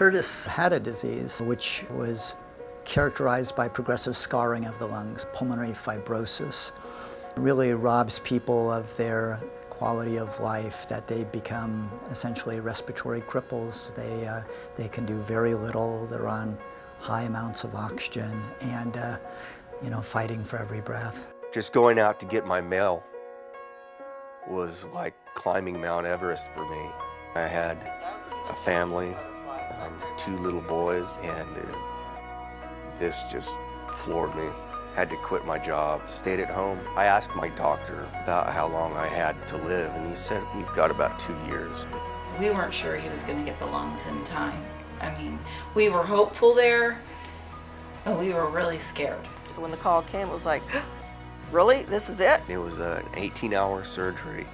Curtis had a disease which was characterized by progressive scarring of the lungs, pulmonary fibrosis. It really robs people of their quality of life, that they become essentially respiratory cripples. They can do very little. They're on high amounts of oxygen and fighting for every breath. Just going out to get my mail was like climbing Mount Everest for me. I had a family, 2 little boys, and this just floored me. Had to quit my job, stayed at home. I asked my doctor about how long I had to live, and he said, "You've got about 2 years." We weren't sure he was going to get the lungs in time. I mean, we were hopeful there, but we were really scared. When the call came, it was like, really? This is it? It was an 18-hour surgery.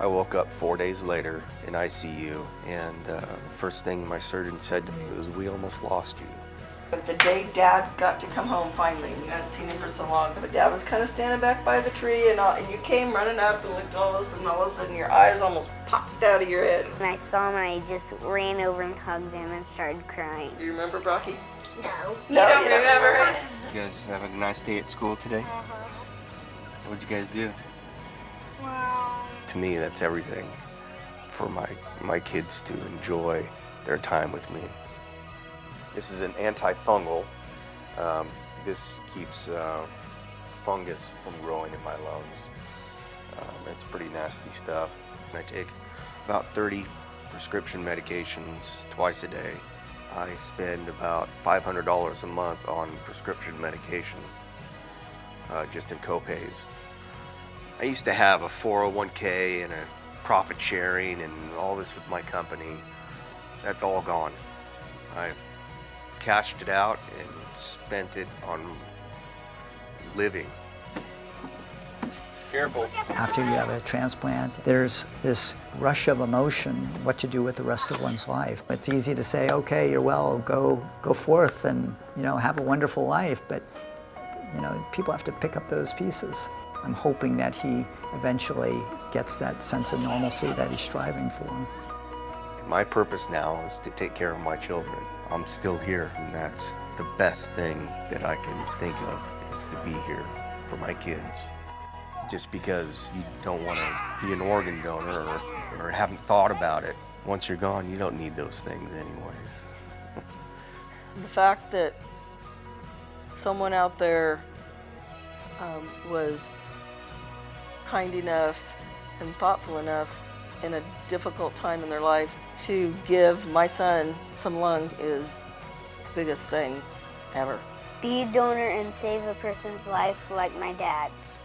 I woke up 4 days later in ICU, and the first thing my surgeon said to me was, "We almost lost you." The day Dad got to come home finally, you hadn't seen him for so long, but Dad was kind of standing back by the tree, and you came running up and looked all of a sudden your eyes almost popped out of your head. When I saw him, I just ran over and hugged him and started crying. Do you remember Brocky? No. No, you don't remember? You guys have a nice day at school today? What'd you guys do? Well, To me, that's everything for my kids to enjoy their time with me. This is an antifungal. This keeps fungus from growing in my lungs. It's pretty nasty stuff. I take about 30 prescription medications twice a day. I spend about $500 a month on prescription medications, just in copays. I used to have a 401k and a profit sharing and all this with my company. That's all gone. I cashed it out and spent it on living. Careful. After you have a transplant, there's this rush of emotion, what to do with the rest of one's life. It's easy to say, okay, you're well, go forth and have a wonderful life, but people have to pick up those pieces. I'm hoping that he eventually gets that sense of normalcy that he's striving for. My purpose now is to take care of my children. I'm still here, and that's the best thing that I can think of, is to be here for my kids. Just because you don't want to be an organ donor or haven't thought about it, once you're gone, you don't need those things anyways. The fact that someone out there was kind enough and thoughtful enough in a difficult time in their life to give my son some lungs is the biggest thing ever. be a donor and save a person's life like my dad's.